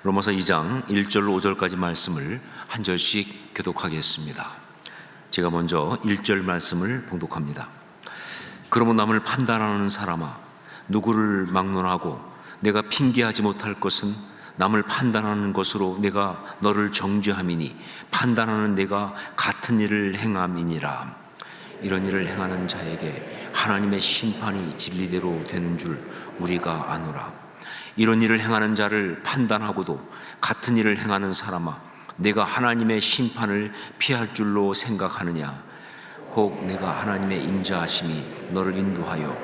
로마서 2장 1절로 5절까지 말씀을 한 절씩 교독하겠습니다. 제가 먼저 1절 말씀을 봉독합니다. 그러므로 남을 판단하는 사람아, 누구를 막론하고 내가 핑계하지 못할 것은 남을 판단하는 것으로 내가 너를 정죄함이니 판단하는 내가 같은 일을 행함이니라. 이런 일을 행하는 자에게 하나님의 심판이 진리대로 되는 줄 우리가 아노라. 이런 일을 행하는 자를 판단하고도 같은 일을 행하는 사람아, 내가 하나님의 심판을 피할 줄로 생각하느냐? 혹 내가 하나님의 인자하심이 너를 인도하여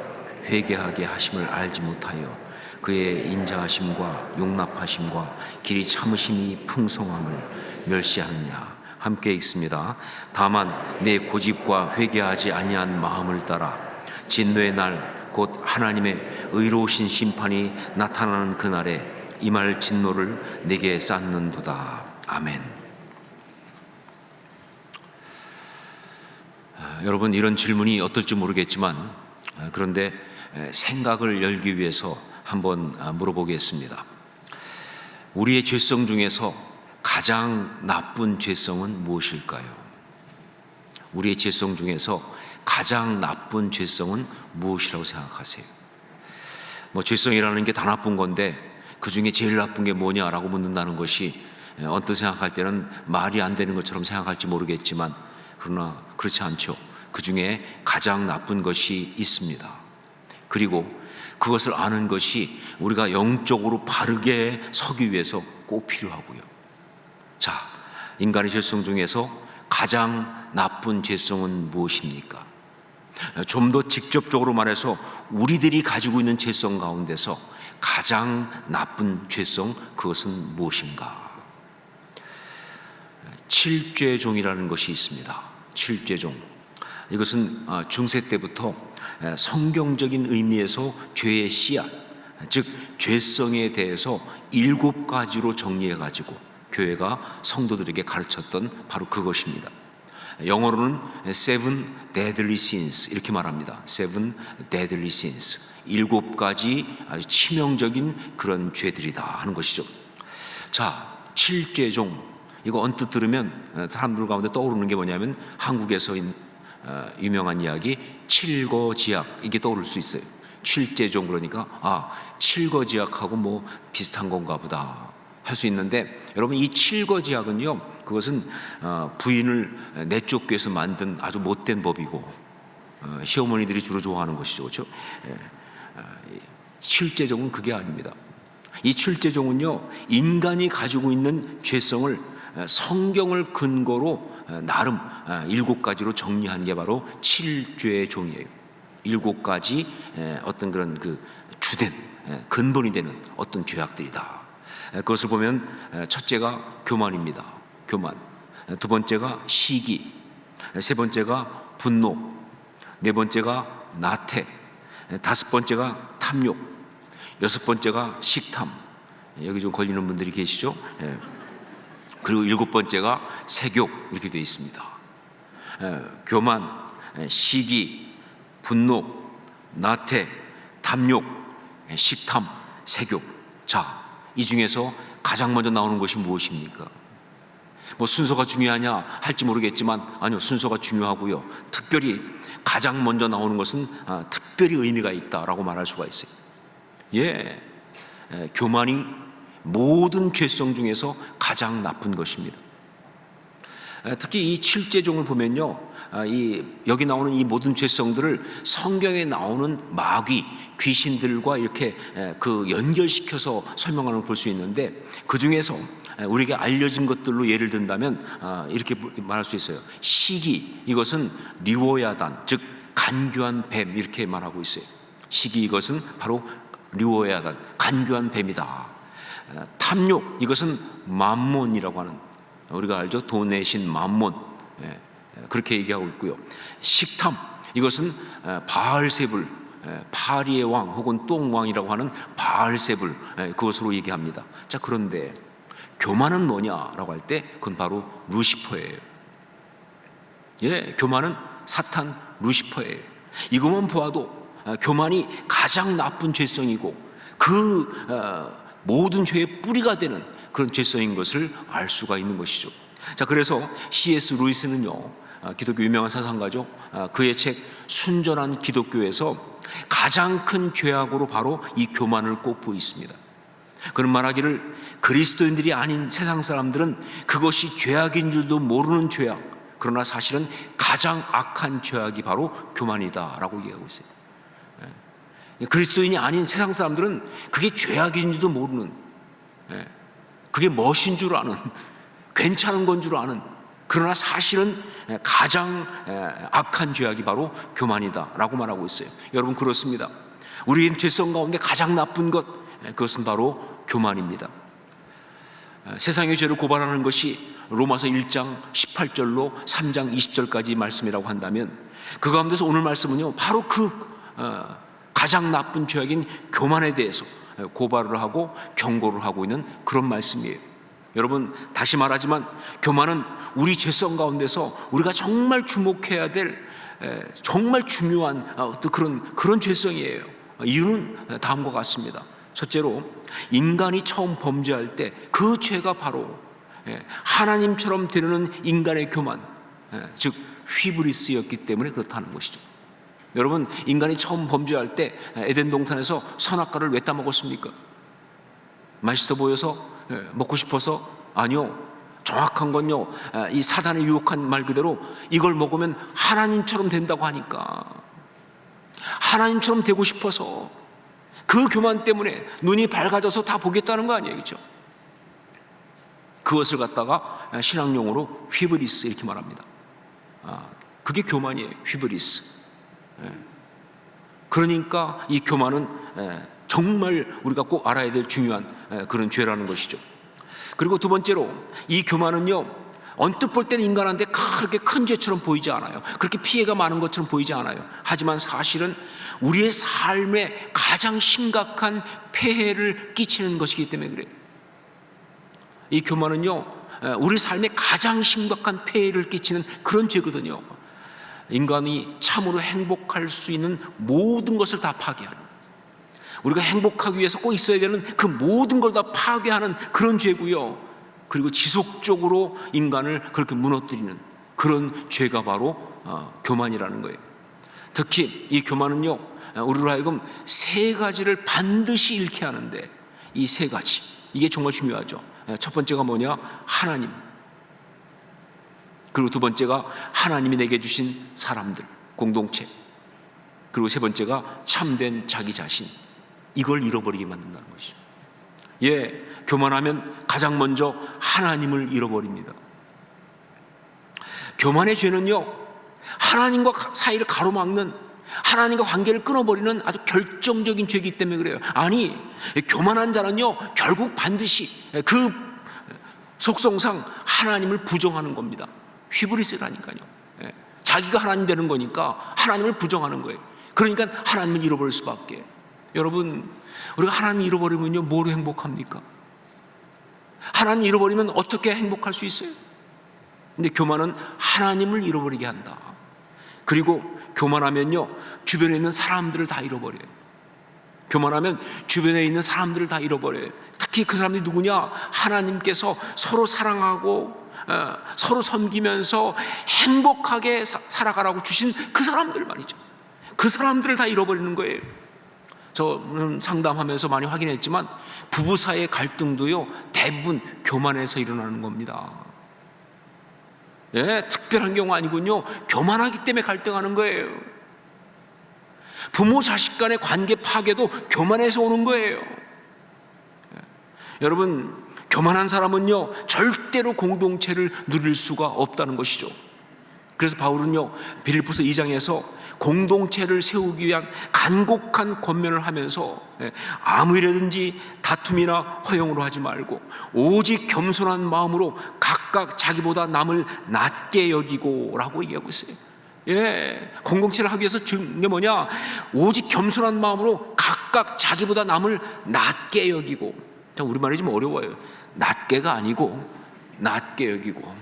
회개하게 하심을 알지 못하여 그의 인자하심과 용납하심과 길이 참으심이 풍성함을 멸시하느냐? 함께 읽습니다. 다만 내 고집과 회개하지 아니한 마음을 따라 진노의 날 곧 하나님의 의로우신 심판이 나타나는 그날에 임할 진노를 내게 쌓는도다. 아멘. 여러분, 이런 질문이 어떨지 모르겠지만 그런데 생각을 열기 위해서 한번 물어보겠습니다. 우리의 죄성 중에서 가장 나쁜 죄성은 무엇일까요? 우리의 죄성 중에서 가장 나쁜 죄성은 무엇이라고 생각하세요? 죄성이라는 게 다 나쁜 건데 그 중에 제일 나쁜 게 뭐냐라고 묻는다는 것이 언뜻 생각할 때는 말이 안 되는 것처럼 생각할지 모르겠지만, 그러나 그렇지 않죠. 그 중에 가장 나쁜 것이 있습니다. 그리고 그것을 아는 것이 우리가 영적으로 바르게 서기 위해서 꼭 필요하고요. 자, 인간의 죄성 중에서 가장 나쁜 죄성은 무엇입니까? 좀 더 직접적으로 말해서 우리들이 가지고 있는 죄성 가운데서 가장 나쁜 죄성, 그것은 무엇인가? 칠죄종이라는 것이 있습니다. 칠죄종. 이것은 중세 때부터 성경적인 의미에서 죄의 씨앗, 즉 죄성에 대해서 7가지로 정리해가지고 교회가 성도들에게 가르쳤던 바로 그것입니다. 영어로는 Seven Deadly Sins 이렇게 말합니다. Seven Deadly Sins, 7가지 아주 치명적인 그런 죄들이다 하는 것이죠. 자, 칠죄종, 이거 언뜻 들으면 사람들 가운데 떠오르는 게 뭐냐면 한국에서 유명한 이야기 칠거지약, 이게 떠오를 수 있어요. 칠죄종 그러니까 칠거지약하고 비슷한 건가 보다 할 수 있는데, 여러분, 이 칠거지약은요, 그것은 부인을 내쫓기 위해서 만든 아주 못된 법이고 시어머니들이 주로 좋아하는 것이죠, 그렇죠? 칠죄종은 그게 아닙니다. 이 칠죄종은요, 인간이 가지고 있는 죄성을 성경을 근거로 나름 7가지로 정리한 게 바로 칠죄종이에요. 7가지 어떤 그런 주된 근본이 되는 어떤 죄악들이다. 그것을 보면 첫째가 교만입니다. 교만. 두 번째가 시기. 세 번째가 분노. 네 번째가 나태. 다섯 번째가 탐욕. 여섯 번째가 식탐. 여기 좀 걸리는 분들이 계시죠? 그리고 7번째가 색욕, 이렇게 되어 있습니다. 교만, 시기, 분노, 나태, 탐욕, 식탐, 색욕. 자, 이 중에서 가장 먼저 나오는 것이 무엇입니까? 순서가 중요하냐 할지 모르겠지만, 아니요, 순서가 중요하고요. 특별히 가장 먼저 나오는 것은 특별히 의미가 있다라고 말할 수가 있어요. 교만이 모든 죄성 중에서 가장 나쁜 것입니다. 특히 이 칠죄종을 보면요, 여기 나오는 이 모든 죄성들을 성경에 나오는 마귀, 귀신들과 이렇게 연결시켜서 설명하는 걸 볼 수 있는데, 그 중에서 우리에게 알려진 것들로 예를 든다면 이렇게 말할 수 있어요. 시기, 이것은 리워야단, 즉 간교한 뱀, 이렇게 말하고 있어요. 시기, 이것은 바로 리워야단, 간교한 뱀이다. 탐욕, 이것은 맘몬이라고 하는, 우리가 알죠? 돈의 신 맘몬, 그렇게 얘기하고 있고요. 식탐, 이것은 바알세불, 파리의 왕 혹은 똥왕이라고 하는 바알세불, 그것으로 얘기합니다. 자, 그런데 교만은 뭐냐라고 할 때 그건 바로 루시퍼예요. 교만은 사탄 루시퍼예요. 이것만 보아도 교만이 가장 나쁜 죄성이고 그 모든 죄의 뿌리가 되는 그런 죄성인 것을 알 수가 있는 것이죠. 자, 그래서 C.S. 루이스는요, 기독교 유명한 사상가죠. 그의 책 순전한 기독교에서 가장 큰 죄악으로 바로 이 교만을 꼽고 있습니다. 그는 말하기를 그리스도인들이 아닌 세상 사람들은 그것이 죄악인 줄도 모르는 죄악, 그러나 사실은 가장 악한 죄악이 바로 교만이다라고 얘기하고 있어요. 그리스도인이 아닌 세상 사람들은 그게 죄악인 줄도 모르는, 그게 멋인 줄 아는, 괜찮은 건 줄 아는, 그러나 사실은 가장 악한 죄악이 바로 교만이다라고 말하고 있어요. 여러분, 그렇습니다. 우리의 죄성 가운데 가장 나쁜 것, 그것은 바로 교만입니다. 세상의 죄를 고발하는 것이 로마서 1장 18절로 3장 20절까지 말씀이라고 한다면, 그 가운데서 오늘 말씀은요, 바로 그 가장 나쁜 죄악인 교만에 대해서 고발을 하고 경고를 하고 있는 그런 말씀이에요. 여러분, 다시 말하지만 교만은 우리 죄성 가운데서 우리가 정말 주목해야 될 정말 중요한 어떤 그런 죄성이에요. 이유는 다음과 같습니다. 첫째로, 인간이 처음 범죄할 때 그 죄가 바로 하나님처럼 되려는 인간의 교만, 즉 휘브리스였기 때문에 그렇다는 것이죠. 여러분, 인간이 처음 범죄할 때 에덴 동산에서 선악과를 왜 따먹었습니까? 맛있어 보여서? 먹고 싶어서? 아니요. 정확한 건요, 이 사단의 유혹한 말 그대로 이걸 먹으면 하나님처럼 된다고 하니까, 하나님처럼 되고 싶어서, 그 교만 때문에 눈이 밝아져서 다 보겠다는 거 아니에요, 그렇죠? 그것을 갖다가 신학용어로 휘브리스 이렇게 말합니다. 그게 교만이에요, 휘브리스. 그러니까 이 교만은 정말 우리가 꼭 알아야 될 중요한 그런 죄라는 것이죠. 그리고 두 번째로, 이 교만은요, 언뜻 볼 때는 인간한테 그렇게 큰 죄처럼 보이지 않아요. 그렇게 피해가 많은 것처럼 보이지 않아요. 하지만 사실은 우리의 삶에 가장 심각한 폐해를 끼치는 것이기 때문에 그래요. 이 교만은요, 우리 삶에 가장 심각한 폐해를 끼치는 그런 죄거든요. 인간이 참으로 행복할 수 있는 모든 것을 다 파괴하는, 우리가 행복하기 위해서 꼭 있어야 되는 그 모든 걸 다 파괴하는 그런 죄고요. 그리고 지속적으로 인간을 그렇게 무너뜨리는 그런 죄가 바로 교만이라는 거예요. 특히 이 교만은요, 우리로 하여금 세 가지를 반드시 잃게 하는데, 이 세 가지, 이게 정말 중요하죠. 첫 번째가 뭐냐? 하나님. 그리고 두 번째가 하나님이 내게 주신 사람들, 공동체. 그리고 세 번째가 참된 자기 자신. 이걸 잃어버리게 만든다는 것이죠. 교만하면 가장 먼저 하나님을 잃어버립니다. 교만의 죄는요, 하나님과 사이를 가로막는, 하나님과 관계를 끊어버리는 아주 결정적인 죄이기 때문에 그래요. 아니, 교만한 자는요, 결국 반드시 그 속성상 하나님을 부정하는 겁니다. 휘브리스라니까요. 자기가 하나님 되는 거니까 하나님을 부정하는 거예요. 그러니까 하나님을 잃어버릴 수밖에. 여러분, 우리가 하나님 잃어버리면요, 뭐로 행복합니까? 하나님 잃어버리면 어떻게 행복할 수 있어요? 근데 교만은 하나님을 잃어버리게 한다. 그리고 교만하면요, 주변에 있는 사람들을 다 잃어버려요. 교만하면 주변에 있는 사람들을 다 잃어버려요. 특히 그 사람들이 누구냐? 하나님께서 서로 사랑하고 서로 섬기면서 행복하게 살아가라고 주신 그 사람들 말이죠. 그 사람들을 다 잃어버리는 거예요. 저는 상담하면서 많이 확인했지만 부부 사이의 갈등도요, 대부분 교만에서 일어나는 겁니다. 특별한 경우 아니군요. 교만하기 때문에 갈등하는 거예요. 부모 자식 간의 관계 파괴도 교만에서 오는 거예요. 여러분, 교만한 사람은요, 절대로 공동체를 누릴 수가 없다는 것이죠. 그래서 바울은요, 빌립보서 2장에서 공동체를 세우기 위한 간곡한 권면을 하면서 아무 일이든지 다툼이나 허용으로 하지 말고 오직 겸손한 마음으로 각각 자기보다 남을 낮게 여기고 라고 얘기하고 있어요. 공동체를 하기 위해서 중요한 게 뭐냐? 오직 겸손한 마음으로 각각 자기보다 남을 낮게 여기고. 우리말이 좀 어려워요. 낮게가 아니고 낮게 여기고.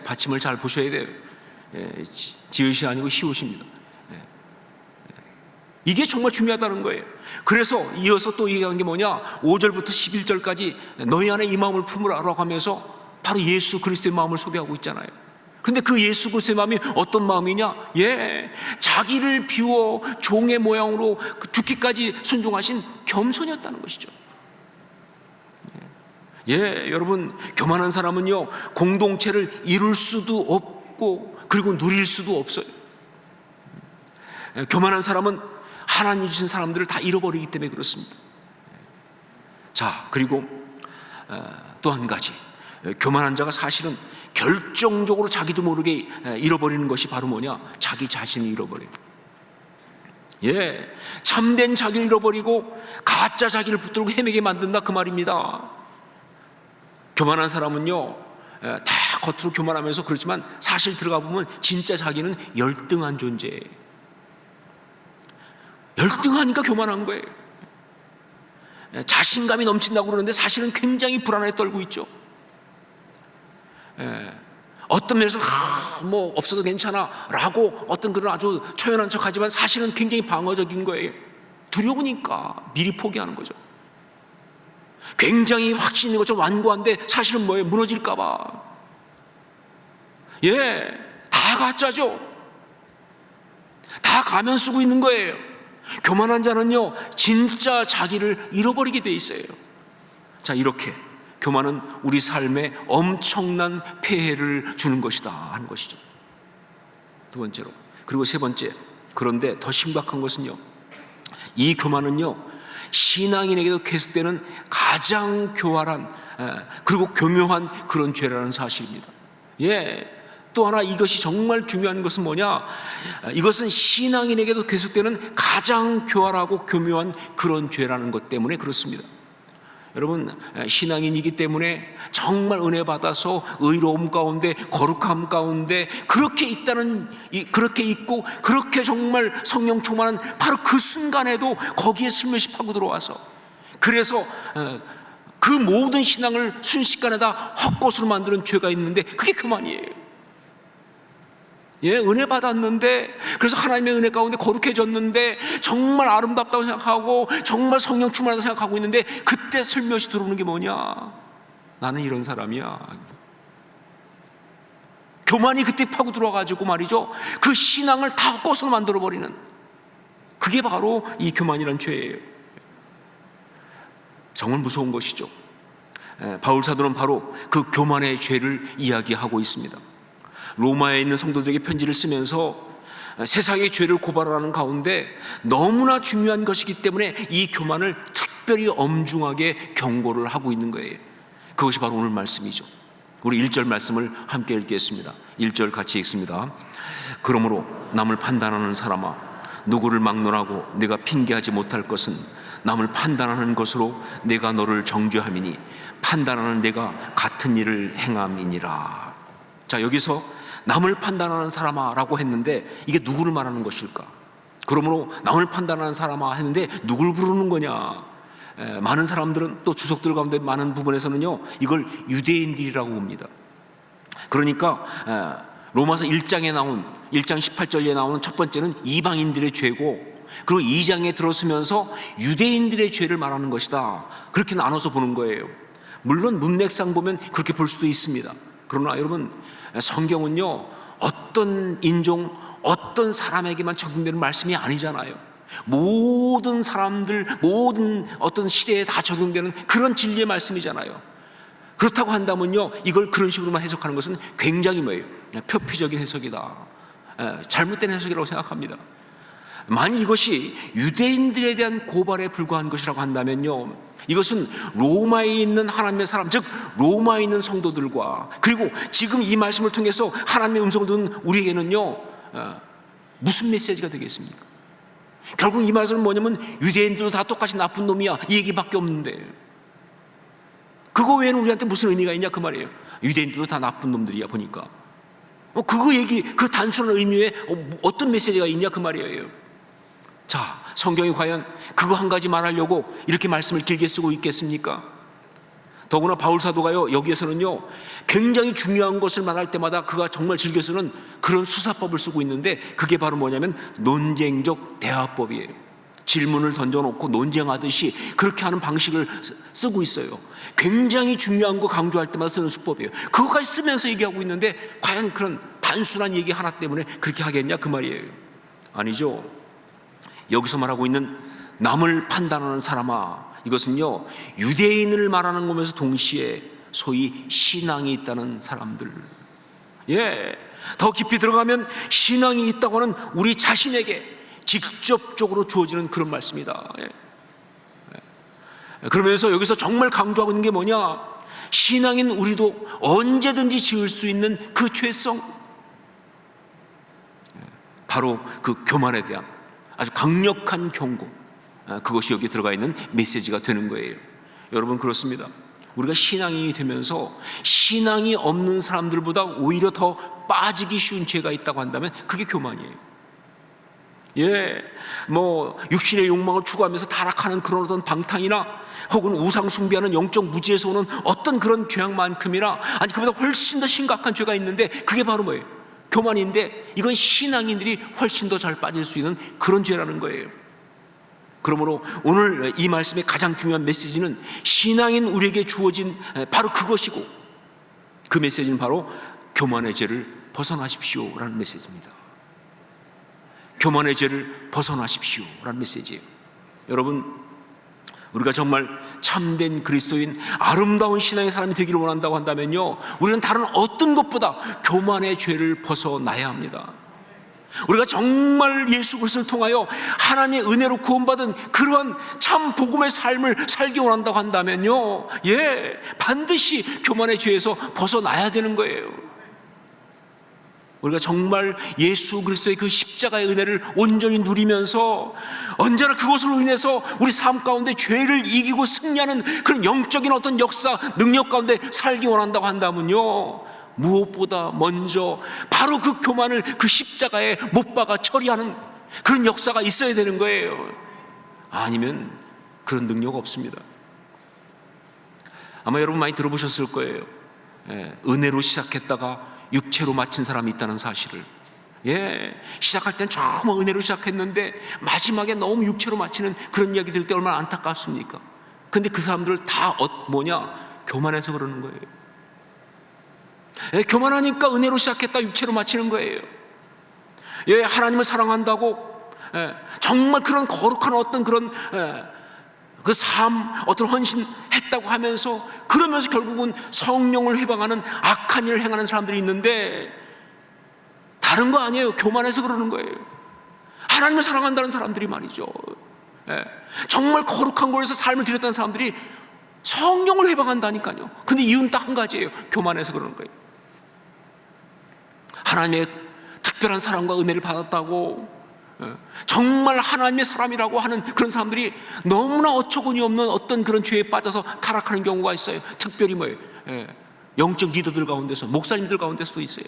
받침을 잘 보셔야 돼요. 지읒이 아니고 시옷입니다. 이게 정말 중요하다는 거예요. 그래서 이어서 또 얘기한 게 뭐냐, 5절부터 11절까지 너희 안에 이 마음을 품으라고 하면서 바로 예수 그리스도의 마음을 소개하고 있잖아요. 근데 그 예수 그리스도의 마음이 어떤 마음이냐? 자기를 비워 종의 모양으로 죽기까지 순종하신 겸손이었다는 것이죠. 여러분, 교만한 사람은요, 공동체를 이룰 수도 없고 그리고 누릴 수도 없어요. 교만한 사람은 하나님 주신 사람들을 다 잃어버리기 때문에 그렇습니다. 자, 그리고 또 한 가지, 교만한 자가 사실은 결정적으로 자기도 모르게 잃어버리는 것이 바로 뭐냐, 자기 자신을 잃어버려요. 참된 자기를 잃어버리고 가짜 자기를 붙들고 헤매게 만든다, 그 말입니다. 교만한 사람은요, 다 겉으로 교만하면서 그렇지만 사실 들어가 보면 진짜 자기는 열등한 존재예요. 열등하니까 교만한 거예요. 자신감이 넘친다고 그러는데 사실은 굉장히 불안에 떨고 있죠. 어떤 면에서 뭐 없어도 괜찮아 라고 어떤 그런 아주 초연한 척하지만 사실은 굉장히 방어적인 거예요. 두려우니까 미리 포기하는 거죠. 굉장히 확신 있는 것처럼 완고한데 사실은 뭐예요? 무너질까 봐. 다 가짜죠. 다 가면 쓰고 있는 거예요. 교만한 자는요, 진짜 자기를 잃어버리게 돼 있어요. 자, 이렇게 교만은 우리 삶에 엄청난 폐해를 주는 것이다 하는 것이죠. 두 번째로. 그리고 세 번째, 그런데 더 심각한 것은요, 이 교만은요, 신앙인에게도 계속되는 가장 교활한 그리고 교묘한 그런 죄라는 사실입니다. 또 하나 이것이 정말 중요한 것은 뭐냐, 이것은 신앙인에게도 계속되는 가장 교활하고 교묘한 그런 죄라는 것 때문에 그렇습니다. 여러분, 신앙인이기 때문에 정말 은혜 받아서 의로움 가운데 거룩함 가운데 그렇게 있고 그렇게 정말 성령 충만한 바로 그 순간에도 거기에 슬며시 파고 들어와서, 그래서 그 모든 신앙을 순식간에 다 헛것으로 만드는 죄가 있는데 그게 교만이에요. 은혜 받았는데, 그래서 하나님의 은혜 가운데 거룩해졌는데 정말 아름답다고 생각하고 정말 성령 충만하다고 생각하고 있는데 그때 슬며시 들어오는 게 뭐냐, 나는 이런 사람이야. 교만이 그때 파고 들어와가지고 말이죠, 그 신앙을 다 헛것으로 만들어버리는, 그게 바로 이 교만이라는 죄예요. 정말 무서운 것이죠. 바울 사도는 바로 그 교만의 죄를 이야기하고 있습니다. 로마에 있는 성도들에게 편지를 쓰면서 세상의 죄를 고발하는 가운데 너무나 중요한 것이기 때문에 이 교만을 특별히 엄중하게 경고를 하고 있는 거예요. 그것이 바로 오늘 말씀이죠. 우리 1절 말씀을 함께 읽겠습니다. 1절 같이 읽습니다. 그러므로 남을 판단하는 사람아, 누구를 막론하고 내가 핑계하지 못할 것은 남을 판단하는 것으로 내가 너를 정죄함이니 판단하는 내가 같은 일을 행함이니라. 자, 여기서 남을 판단하는 사람아 라고 했는데 이게 누구를 말하는 것일까? 그러므로 남을 판단하는 사람아 했는데 누굴 부르는 거냐? 많은 사람들은, 또 주석들 가운데 많은 부분에서는요, 이걸 유대인들이라고 봅니다. 그러니까 로마서 1장 18절에 나오는 첫 번째는 이방인들의 죄고, 그리고 2장에 들어서면서 유대인들의 죄를 말하는 것이다, 그렇게 나눠서 보는 거예요. 물론 문맥상 보면 그렇게 볼 수도 있습니다. 그러나 여러분, 성경은요, 어떤 인종, 어떤 사람에게만 적용되는 말씀이 아니잖아요. 모든 사람들, 모든 어떤 시대에 다 적용되는 그런 진리의 말씀이잖아요. 그렇다고 한다면요, 이걸 그런 식으로만 해석하는 것은 굉장히 표피적인 해석이다, 잘못된 해석이라고 생각합니다. 만약 이것이 유대인들에 대한 고발에 불과한 것이라고 한다면요, 이것은 로마에 있는 하나님의 사람, 즉 로마에 있는 성도들과, 그리고 지금 이 말씀을 통해서 하나님의 음성을 듣는 우리에게는요, 무슨 메시지가 되겠습니까? 결국 이 말씀은 뭐냐면 유대인들도 다 똑같이 나쁜 놈이야, 이 얘기밖에 없는데 그거 외에는 우리한테 무슨 의미가 있냐 그 말이에요. 유대인들도 다 나쁜 놈들이야 보니까. 그거 얘기, 그 단순한 의미에 어떤 메시지가 있냐 그 말이에요. 자, 성경이 과연 그거 한 가지 말하려고 이렇게 말씀을 길게 쓰고 있겠습니까? 더구나 바울 사도가요, 여기에서는요, 굉장히 중요한 것을 말할 때마다 그가 정말 즐겨 쓰는 그런 수사법을 쓰고 있는데 그게 바로 뭐냐면 논쟁적 대화법이에요. 질문을 던져놓고 논쟁하듯이 그렇게 하는 방식을 쓰고 있어요. 굉장히 중요한 거 강조할 때마다 쓰는 수법이에요. 그것까지 쓰면서 얘기하고 있는데 과연 그런 단순한 얘기 하나 때문에 그렇게 하겠냐 그 말이에요. 아니죠. 여기서 말하고 있는 남을 판단하는 사람아, 이것은요 유대인을 말하는 거면서 동시에 소위 신앙이 있다는 사람들, 더 깊이 들어가면 신앙이 있다고 하는 우리 자신에게 직접적으로 주어지는 그런 말씀이다. 그러면서 여기서 정말 강조하고 있는 게 뭐냐, 신앙인 우리도 언제든지 지을 수 있는 그 죄성, 바로 그 교만에 대한 아주 강력한 경고, 그것이 여기 들어가 있는 메시지가 되는 거예요. 여러분, 그렇습니다. 우리가 신앙인이 되면서 신앙이 없는 사람들보다 오히려 더 빠지기 쉬운 죄가 있다고 한다면 그게 교만이에요. 육신의 욕망을 추구하면서 타락하는 그런 어떤 방탕이나 혹은 우상 숭배하는 영적 무지에서 오는 어떤 그런 죄악만큼이나, 아니 그보다 훨씬 더 심각한 죄가 있는데 그게 바로 뭐예요? 교만인데, 이건 신앙인들이 훨씬 더 잘 빠질 수 있는 그런 죄라는 거예요. 그러므로 오늘 이 말씀의 가장 중요한 메시지는 신앙인 우리에게 주어진 바로 그것이고, 그 메시지는 바로 교만의 죄를 벗어나십시오 라는 메시지입니다. 교만의 죄를 벗어나십시오 라는 메시지예요. 여러분, 우리가 정말 참된 그리스도인, 아름다운 신앙의 사람이 되기를 원한다고 한다면요, 우리는 다른 어떤 것보다 교만의 죄를 벗어나야 합니다. 우리가 정말 예수 그리스도를 통하여 하나님의 은혜로 구원받은 그러한 참 복음의 삶을 살기 원한다고 한다면요, 반드시 교만의 죄에서 벗어나야 되는 거예요. 우리가 정말 예수 그리스도의 그 십자가의 은혜를 온전히 누리면서 언제나 그것으로 인해서 우리 삶 가운데 죄를 이기고 승리하는 그런 영적인 어떤 역사, 능력 가운데 살기 원한다고 한다면요, 무엇보다 먼저 바로 그 교만을 그 십자가에 못 박아 처리하는 그런 역사가 있어야 되는 거예요. 아니면 그런 능력 없습니다. 아마 여러분 많이 들어보셨을 거예요. 은혜로 시작했다가 육체로 마친 사람이 있다는 사실을. 시작할 땐 정말 은혜로 시작했는데 마지막에 너무 육체로 마치는 그런 이야기 들을 때 얼마나 안타깝습니까? 근데 그 사람들 다 교만해서 그러는 거예요. 교만하니까 은혜로 시작했다 육체로 마치는 거예요. 하나님을 사랑한다고 정말 그런 거룩한 어떤 그런 그 삶, 어떤 헌신했다고 하면서, 그러면서 결국은 성령을 회방하는 악한 일을 행하는 사람들이 있는데, 다른 거 아니에요. 교만해서 그러는 거예요. 하나님을 사랑한다는 사람들이 말이죠, 정말 거룩한 곳에서 삶을 드렸다는 사람들이 성령을 회방한다니까요. 근데 이유는 딱 한 가지예요. 교만해서 그러는 거예요. 하나님의 특별한 사랑과 은혜를 받았다고, 정말 하나님의 사람이라고 하는 그런 사람들이 너무나 어처구니 없는 어떤 그런 죄에 빠져서 타락하는 경우가 있어요. 특별히 영적 리더들 가운데서, 목사님들 가운데서도 있어요.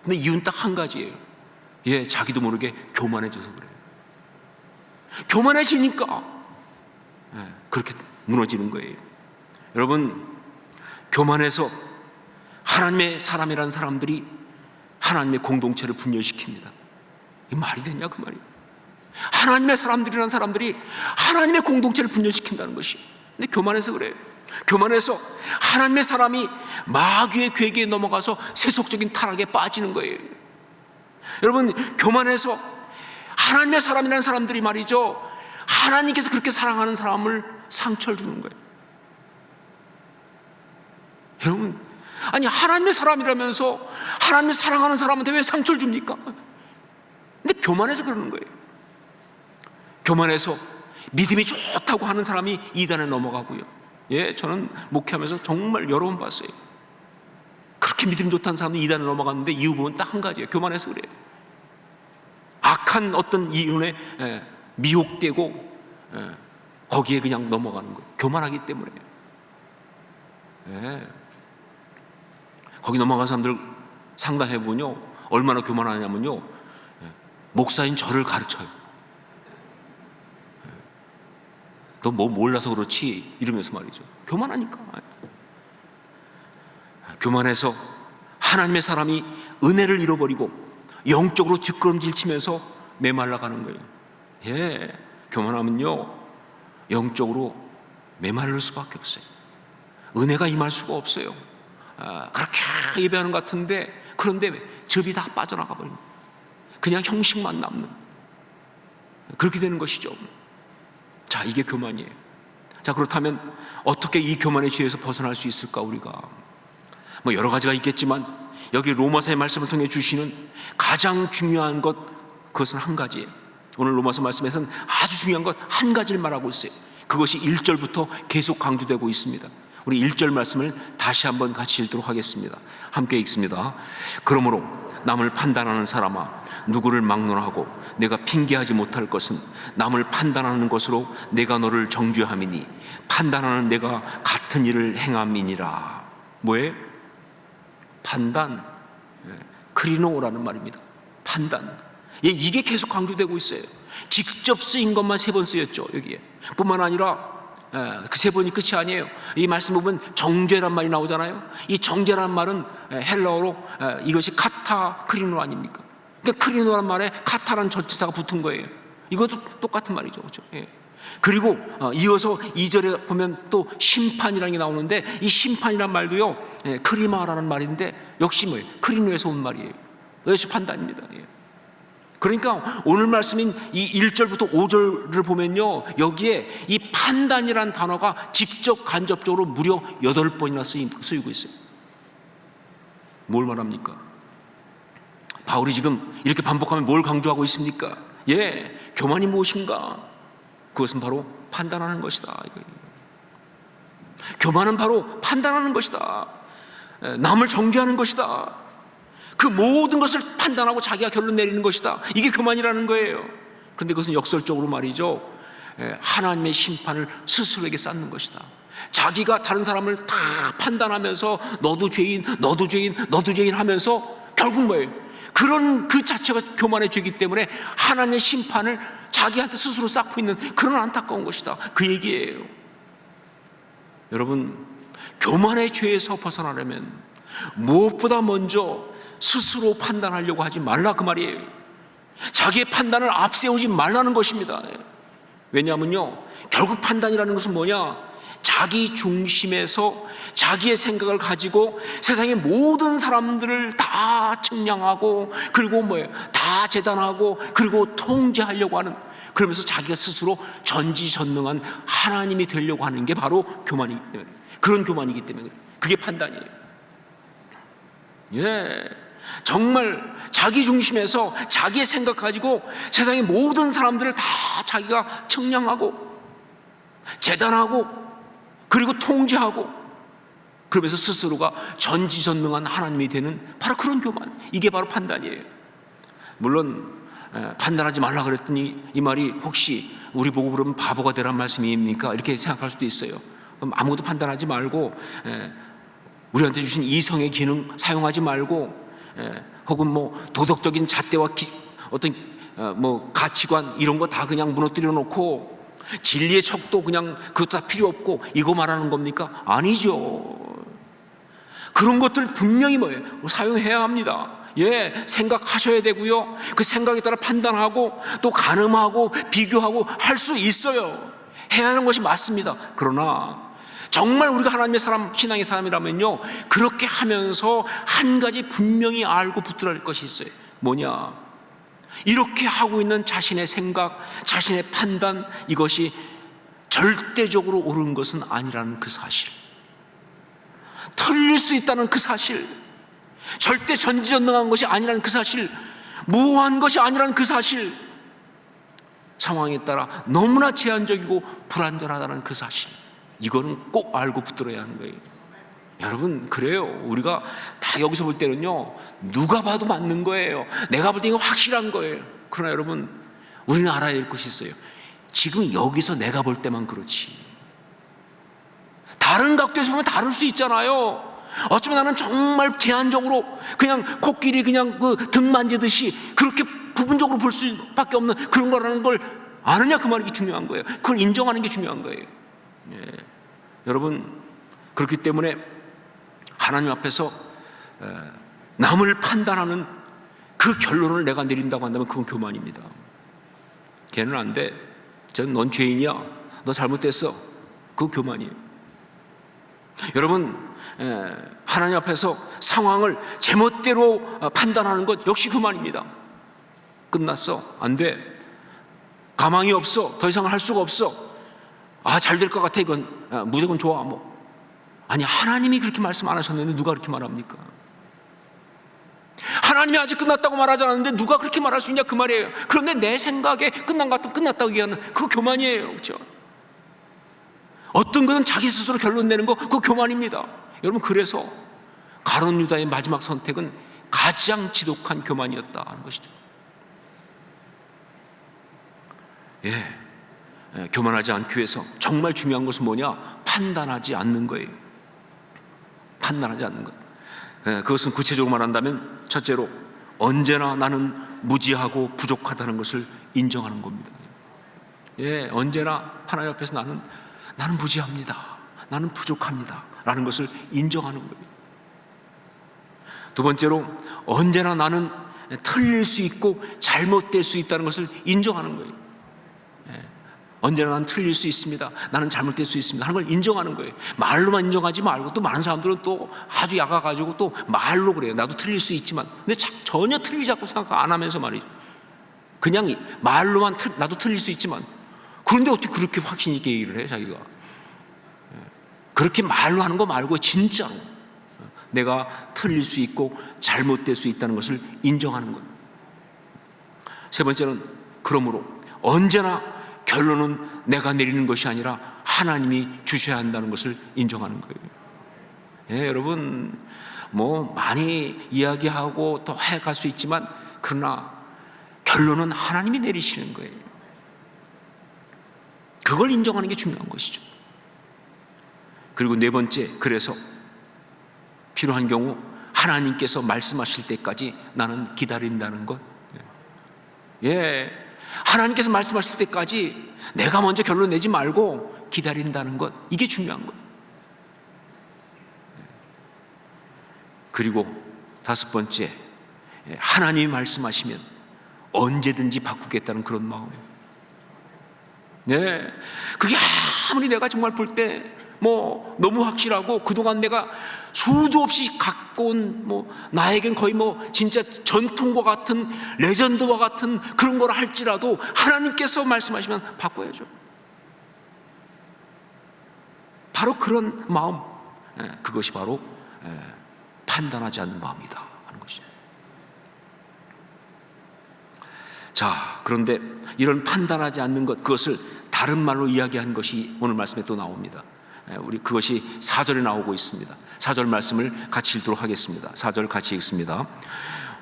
근데 이유는 딱 한 가지예요. 자기도 모르게 교만해져서 그래요. 교만해지니까 그렇게 무너지는 거예요. 여러분, 교만해서 하나님의 사람이라는 사람들이 하나님의 공동체를 분열시킵니다. 이 말이 되냐 그 말이에요. 하나님의 사람들이라는 사람들이 하나님의 공동체를 분열시킨다는 것이. 근데 교만해서 그래요. 교만해서 하나님의 사람이 마귀의 괴계에 넘어가서 세속적인 타락에 빠지는 거예요. 여러분, 교만해서 하나님의 사람이라는 사람들이 말이죠, 하나님께서 그렇게 사랑하는 사람을 상처를 주는 거예요. 여러분, 아니 하나님의 사람이라면서 하나님을 사랑하는 사람한테 왜 상처를 줍니까? 근데 교만해서 그러는 거예요. 교만해서 믿음이 좋다고 하는 사람이 이단에 넘어가고요. 저는 목회하면서 정말 여러 번 봤어요. 그렇게 믿음 좋다는 사람이 이단에 넘어갔는데 이유 보면 딱 한 가지예요. 교만해서 그래요. 악한 어떤 이윤에 미혹되고 거기에 그냥 넘어가는 거예요. 교만하기 때문에. 거기 넘어간 사람들 상담해보면요, 얼마나 교만하냐면요, 목사인 저를 가르쳐요. 너 뭐 몰라서 그렇지 이러면서 말이죠. 교만하니까. 교만해서 하나님의 사람이 은혜를 잃어버리고 영적으로 뒷걸음질 치면서 메말라가는 거예요. 교만하면요 영적으로 메마를 수밖에 없어요. 은혜가 임할 수가 없어요. 그렇게 예배하는 것 같은데 그런데 접이 다 빠져나가 버립니다. 그냥 형식만 남는, 그렇게 되는 것이죠. 자, 이게 교만이에요. 자, 그렇다면 어떻게 이 교만의 죄에서 벗어날 수 있을까? 우리가 뭐 여러 가지가 있겠지만 여기 로마서의 말씀을 통해 주시는 가장 중요한 것, 그것은 한 가지예요. 오늘 로마서 말씀에서는 아주 중요한 것 한 가지를 말하고 있어요. 그것이 1절부터 계속 강조되고 있습니다. 우리 1절 말씀을 다시 한번 같이 읽도록 하겠습니다. 함께 읽습니다. 그러므로 남을 판단하는 사람아, 누구를 막론하고 내가 핑계하지 못할 것은 남을 판단하는 것으로 내가 너를 정죄함이니 판단하는 내가 같은 일을 행함이니라. 뭐예요? 판단, 크리노라는 말입니다. 판단. 이게 계속 강조되고 있어요. 직접 쓰인 것만 3번 쓰였죠. 여기에 뿐만 아니라 그 3번이 끝이 아니에요. 이 말씀 보면 정죄란 말이 나오잖아요. 이 정죄란 말은 헬라어로 이것이 카타 크리노 아닙니까? 그러니까 크리노란 말에 카타란 전치사가 붙은 거예요. 이것도 똑같은 말이죠, 그렇죠? 그리고 이어서 2절에 보면 또 심판이라는 게 나오는데 이 심판이란 말도요 크리마라는 말인데 역시 뭐예요? 크리노에서 온 말이에요. 역시 판단입니다. 그러니까 오늘 말씀인 이 1절부터 5절을 보면요 여기에 이 판단이라는 단어가 직접 간접적으로 무려 8번이나 쓰이고 있어요. 뭘 말합니까? 바울이 지금 이렇게 반복하면 뭘 강조하고 있습니까? 교만이 무엇인가? 그것은 바로 판단하는 것이다. 교만은 바로 판단하는 것이다. 남을 정죄하는 것이다. 그 모든 것을 판단하고 자기가 결론 내리는 것이다. 이게 교만이라는 거예요. 그런데 그것은 역설적으로 말이죠, 하나님의 심판을 스스로에게 쌓는 것이다. 자기가 다른 사람을 다 판단하면서 너도 죄인, 너도 죄인, 너도 죄인 하면서 결국 뭐예요? 그런 그 자체가 교만의 죄이기 때문에 하나님의 심판을 자기한테 스스로 쌓고 있는 그런 안타까운 것이다. 그 얘기예요. 여러분, 교만의 죄에서 벗어나려면 무엇보다 먼저 스스로 판단하려고 하지 말라, 그 말이에요. 자기의 판단을 앞세우지 말라는 것입니다. 왜냐하면요 결국 판단이라는 것은 뭐냐? 자기 중심에서 자기의 생각을 가지고 세상의 모든 사람들을 다 측량하고 그리고 뭐예요? 다 재단하고 그리고 통제하려고 하는, 그러면서 자기가 스스로 전지전능한 하나님이 되려고 하는 게 바로 교만이기 때문에, 그런 교만이기 때문에 그게 판단이에요. 정말 자기 중심에서 자기의 생각 가지고 세상의 모든 사람들을 다 자기가 측량하고 재단하고 그리고 통제하고 그러면서 스스로가 전지전능한 하나님이 되는 바로 그런 교만, 이게 바로 판단이에요. 물론 판단하지 말라 그랬더니 이 말이 혹시 우리 보고 그러면 바보가 되란 말씀입니까? 이렇게 생각할 수도 있어요. 그럼 아무것도 판단하지 말고 우리한테 주신 이성의 기능 사용하지 말고 혹은 뭐 도덕적인 잣대와 어떤 뭐 가치관 이런 거 다 그냥 무너뜨려 놓고 진리의 척도 그냥 그것도 다 필요 없고 이거 말하는 겁니까? 아니죠. 그런 것들 분명히 뭐예요? 사용해야 합니다. 생각하셔야 되고요. 그 생각에 따라 판단하고 또 가늠하고 비교하고 할 수 있어요. 해야 하는 것이 맞습니다. 그러나 정말 우리가 하나님의 사람, 신앙의 사람이라면요 그렇게 하면서 한 가지 분명히 알고 붙들어야 할 것이 있어요. 뭐냐? 이렇게 하고 있는 자신의 생각, 자신의 판단, 이것이 절대적으로 옳은 것은 아니라는 그 사실, 틀릴 수 있다는 그 사실, 절대 전지전능한 것이 아니라는 그 사실, 무한 것이 아니라는 그 사실, 상황에 따라 너무나 제한적이고 불안전하다는 그 사실, 이거는 꼭 알고 붙들어야 하는 거예요. 여러분, 그래요. 우리가 다 여기서 볼 때는요 누가 봐도 맞는 거예요. 내가 볼 때 이거 확실한 거예요. 그러나 여러분, 우리는 알아야 될 것이 있어요. 지금 여기서 내가 볼 때만 그렇지, 다른 각도에서 보면 다를 수 있잖아요. 어쩌면 나는 정말 제한적으로 그냥 코끼리 그냥 그 등 만지듯이 그렇게 부분적으로 볼 수밖에 없는 그런 거라는 걸 아느냐, 그 말이 중요한 거예요. 그걸 인정하는 게 중요한 거예요. 여러분, 그렇기 때문에 하나님 앞에서 남을 판단하는 그 결론을 내가 내린다고 한다면 그건 교만입니다. 걔는 안 돼, 넌 죄인이야, 너 잘못됐어. 그거 교만이에요. 여러분, 하나님 앞에서 상황을 제멋대로 판단하는 것 역시 교만입니다. 끝났어, 안 돼, 가망이 없어, 더 이상 할 수가 없어, 잘 될 것 같아, 이건 무조건 좋아. 아니, 하나님이 그렇게 말씀 안 하셨는데 누가 그렇게 말합니까? 하나님이 아직 끝났다고 말하지 않았는데 누가 그렇게 말할 수 있냐, 그 말이에요. 그런데 내 생각에 끝난 것 같으면 끝났다고 얘기하는 그거 교만이에요. 그렇죠? 어떤 것은 자기 스스로 결론 내는 거, 그거 교만입니다. 여러분, 그래서 가룟 유다의 마지막 선택은 가장 지독한 교만이었다는 것이죠. 교만하지 않기 위해서 정말 중요한 것은 뭐냐? 판단하지 않는 거예요. 판단하지 않는 것. 그것은 구체적으로 말한다면 첫째로 언제나 나는 무지하고 부족하다는 것을 인정하는 겁니다. 언제나 하나님 앞에서 나는 무지합니다, 나는 부족합니다 라는 것을 인정하는 거예요. 두 번째로 언제나 나는 틀릴 수 있고 잘못될 수 있다는 것을 인정하는 거예요. 언제나 나는 틀릴 수 있습니다, 나는 잘못될 수 있습니다 하는 걸 인정하는 거예요. 말로만 인정하지 말고, 또 많은 사람들은 또 아주 약아가지고 또 말로 그래요. 나도 틀릴 수 있지만, 근데 전혀 틀리자고 생각 안 하면서 말이죠. 그냥 말로만 나도 틀릴 수 있지만, 그런데 어떻게 그렇게 확신 있게 얘기를 해, 자기가. 그렇게 말로 하는 거 말고 진짜로 내가 틀릴 수 있고 잘못될 수 있다는 것을 인정하는 것. 세 번째는 그러므로 언제나 결론은 내가 내리는 것이 아니라 하나님이 주셔야 한다는 것을 인정하는 거예요. 여러분, 많이 이야기하고 또 해갈 수 있지만, 그러나 결론은 하나님이 내리시는 거예요. 그걸 인정하는 게 중요한 것이죠. 그리고 네 번째, 그래서 필요한 경우 하나님께서 말씀하실 때까지 나는 기다린다는 것. 하나님께서 말씀하실 때까지 내가 먼저 결론 내지 말고 기다린다는 것, 이게 중요한 것. 그리고 다섯 번째, 하나님이 말씀하시면 언제든지 바꾸겠다는 그런 마음. 그게 아무리 내가 정말 볼 때 너무 확실하고 그동안 내가 수도 없이 갖고 온 나에겐 거의 진짜 전통과 같은 레전드와 같은 그런 걸 할지라도 하나님께서 말씀하시면 바꿔야죠. 바로 그런 마음, 그것이 바로 판단하지 않는 마음이다 하는 것이죠. 자, 그런데 이런 판단하지 않는 것, 그것을 다른 말로 이야기한 것이 오늘 말씀에 또 나옵니다. 우리 그것이 4절에 나오고 있습니다. 4절 말씀을 같이 읽도록 하겠습니다. 4절 같이 읽습니다.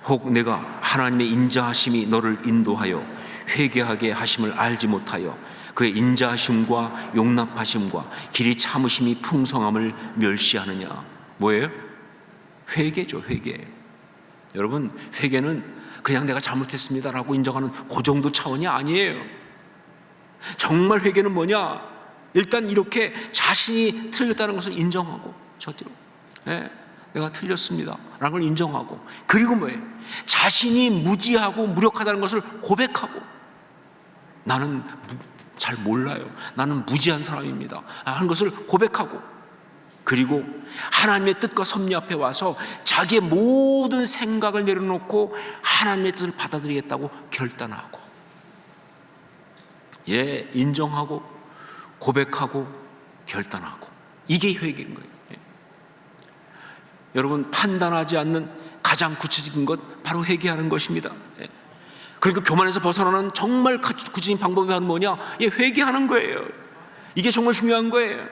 혹 내가 하나님의 인자하심이 너를 인도하여 회개하게 하심을 알지 못하여 그의 인자하심과 용납하심과 길이 참으심이 풍성함을 멸시하느냐. 뭐예요? 회개죠, 회개. 여러분, 회개는 그냥 내가 잘못했습니다라고 인정하는 그 정도 차원이 아니에요. 정말 회개는 뭐냐? 일단 이렇게 자신이 틀렸다는 것을 인정하고, 저대로 내가 틀렸습니다 라는 걸 인정하고, 그리고 뭐예요? 자신이 무지하고 무력하다는 것을 고백하고, 나는 잘 몰라요, 나는 무지한 사람입니다 하는 것을 고백하고, 그리고 하나님의 뜻과 섭리 앞에 와서 자기의 모든 생각을 내려놓고 하나님의 뜻을 받아들이겠다고 결단하고, 인정하고 고백하고 결단하고, 이게 회개인 거예요. 여러분, 판단하지 않는 가장 구체적인 것, 바로 회개하는 것입니다. 그러니까 교만에서 벗어나는 정말 구체적인 방법이 바로 뭐냐? 회개하는 거예요. 이게 정말 중요한 거예요.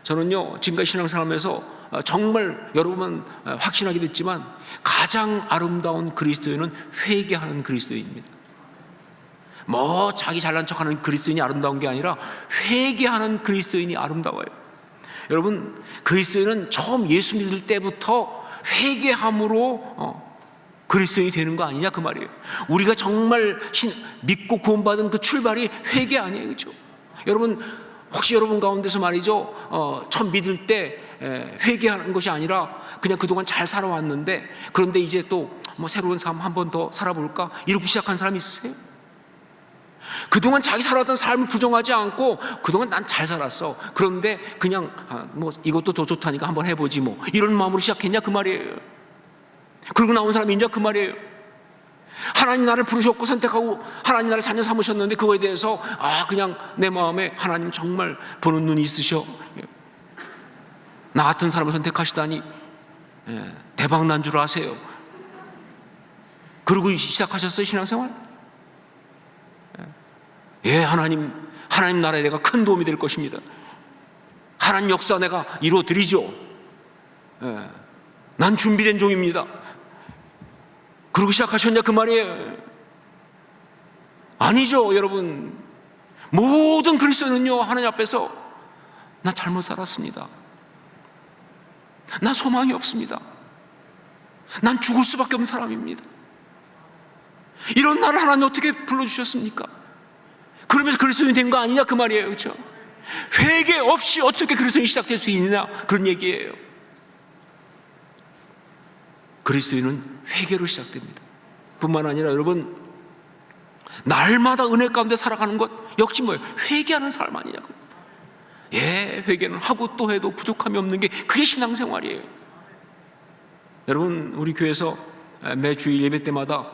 저는요, 지금까지 신앙생활하면서 정말 여러 번 확신하게 됐지만, 가장 아름다운 그리스도인은 회개하는 그리스도인입니다. 자기 잘난 척하는 그리스도인이 아름다운 게 아니라 회개하는 그리스도인이 아름다워요. 여러분, 그리스도인은 처음 예수 믿을 때부터 회개함으로 그리스도인이 되는 거 아니냐, 그 말이에요. 우리가 정말 믿고 구원받은 그 출발이 회개 아니에요, 그렇죠? 여러분, 혹시 여러분 가운데서 말이죠, 처음 믿을 때 회개하는 것이 아니라 그냥 그동안 잘 살아왔는데, 그런데 이제 또 새로운 삶 한 번 더 살아볼까 이러고 시작한 사람이 있으세요? 그동안 자기 살았던 삶을 부정하지 않고 그동안 난 잘 살았어. 그런데 그냥 뭐 이것도 더 좋다니까 한번 해보지 뭐 이런 마음으로 시작했냐 그 말이에요. 그러고 나온 사람이 있냐 그 말이에요. 하나님 나를 부르셨고 선택하고 하나님 나를 자녀 삼으셨는데 그거에 대해서 그냥 내 마음에 하나님 정말 보는 눈이 있으셔. 나 같은 사람을 선택하시다니 대박 난 줄 아세요. 그러고 시작하셨어요 신앙생활? 하나님 나라에 내가 큰 도움이 될 것입니다. 하나님 역사 내가 이루어 드리죠. 난 준비된 종입니다. 그러고 시작하셨냐 그 말이에요. 아니죠 여러분. 모든 그리스도인은요 하나님 앞에서 나 잘못 살았습니다. 나 소망이 없습니다. 난 죽을 수밖에 없는 사람입니다. 이런 나를 하나님 어떻게 불러주셨습니까? 그러면서 그리스도인이 된 거 아니냐 그 말이에요. 그렇죠? 회개 없이 어떻게 그리스도인이 시작될 수 있느냐 그런 얘기예요. 그리스도인은 회개로 시작됩니다. 뿐만 아니라 여러분 날마다 은혜 가운데 살아가는 것 역시 뭐예요? 회개하는 삶 아니냐고. 회개는 하고 또 해도 부족함이 없는 게 그게 신앙생활이에요. 여러분 우리 교회에서 매주일 예배 때마다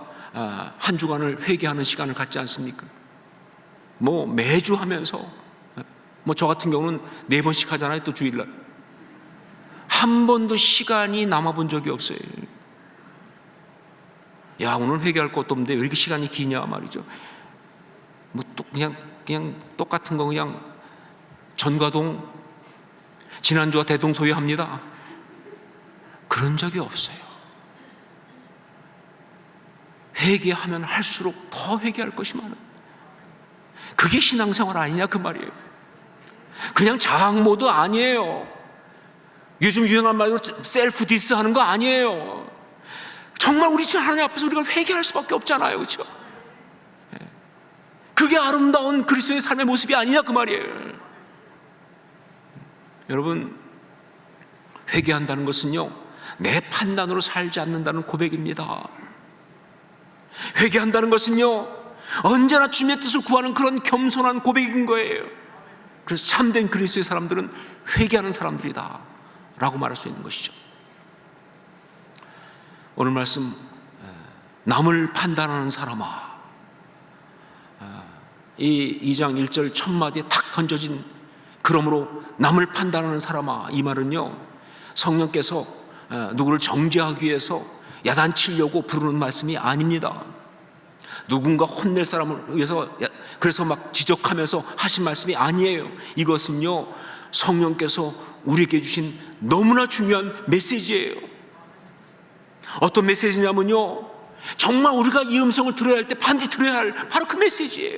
한 주간을 회개하는 시간을 갖지 않습니까? 뭐 매주 하면서 뭐 저 같은 경우는 4번씩 하잖아요. 또 주일날 한 번도 시간이 남아본 적이 없어요. 오늘 회개할 것도 없는데 왜 이렇게 시간이 기냐 말이죠. 뭐 또 그냥 똑같은 거 그냥 전과동 지난주와 대동소이합니다. 그런 적이 없어요. 회개하면 할수록 더 회개할 것이 많아요. 그게 신앙생활 아니냐 그 말이에요. 그냥 자학 모드 아니에요. 요즘 유행한 말로 셀프 디스 하는 거 아니에요. 정말 우리 주 하나님 앞에서 우리가 회개할 수밖에 없잖아요. 그렇죠? 그게 아름다운 그리스도의 삶의 모습이 아니냐 그 말이에요. 여러분 회개한다는 것은요 내 판단으로 살지 않는다는 고백입니다. 회개한다는 것은요 언제나 주님의 뜻을 구하는 그런 겸손한 고백인 거예요. 그래서 참된 그리스도의 사람들은 회개하는 사람들이다 라고 말할 수 있는 것이죠. 오늘 말씀 남을 판단하는 사람아, 이 2장 1절 첫 마디에 탁 던져진 그러므로 남을 판단하는 사람아, 이 말은요 성령께서 누구를 정죄하기 위해서 야단치려고 부르는 말씀이 아닙니다. 누군가 혼낼 사람을 위해서 그래서 막 지적하면서 하신 말씀이 아니에요. 이것은요 성령께서 우리에게 주신 너무나 중요한 메시지예요. 어떤 메시지냐면요 정말 우리가 이 음성을 들어야 할 때 반드시 들어야 할 바로 그 메시지예요.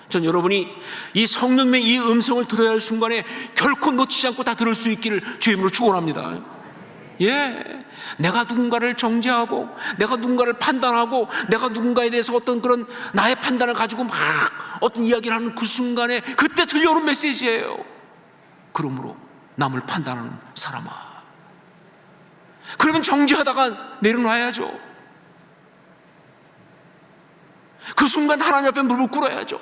전 여러분이 이 성령의 이 음성을 들어야 할 순간에 결코 놓치지 않고 다 들을 수 있기를 주의 이름으로 축원합니다. 내가 누군가를 정죄하고 내가 누군가를 판단하고 내가 누군가에 대해서 어떤 그런 나의 판단을 가지고 막 어떤 이야기를 하는 그 순간에 그때 들려오는 메시지예요. 그러므로 남을 판단하는 사람아. 그러면 정죄하다가 내려놔야죠. 그 순간 하나님 앞에 무릎을 꿇어야죠.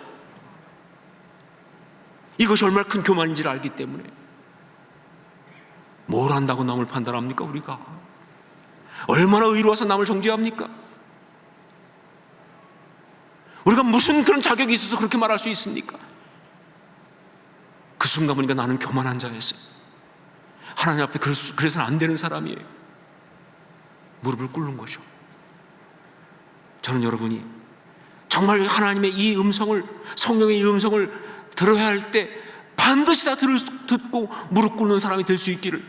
이것이 얼마나 큰 교만인지를 알기 때문에. 뭘 한다고 남을 판단합니까 우리가? 얼마나 의로워서 남을 정죄합니까? 우리가 무슨 그런 자격이 있어서 그렇게 말할 수 있습니까? 그 순간 보니까 나는 교만한 자였어요. 하나님 앞에 그래서는 안 되는 사람이에요. 무릎을 꿇는 거죠. 저는 여러분이 정말 하나님의 이 음성을, 성령의 이 음성을 들어야 할 때 반드시 다 듣고 무릎 꿇는 사람이 될 수 있기를,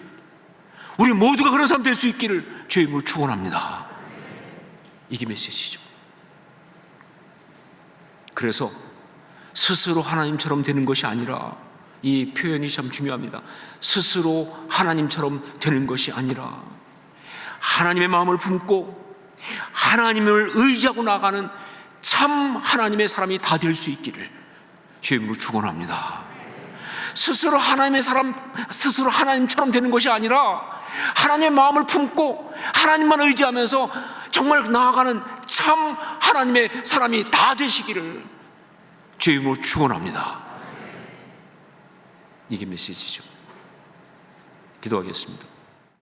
우리 모두가 그런 사람 될 수 있기를 주의 이름으로 축원합니다. 이게 메시지죠. 그래서 스스로 하나님처럼 되는 것이 아니라, 이 표현이 참 중요합니다. 스스로 하나님처럼 되는 것이 아니라 하나님의 마음을 품고 하나님을 의지하고 나가는 참 하나님의 사람이 다 될 수 있기를 주의 이름으로 축원합니다. 스스로 하나님의 사람, 스스로 하나님처럼 되는 것이 아니라 하나님의 마음을 품고 하나님만 의지하면서 정말 나아가는 참 하나님의 사람이 다 되시기를 주의 이름으로 축원합니다. 이게 메시지죠. 기도하겠습니다.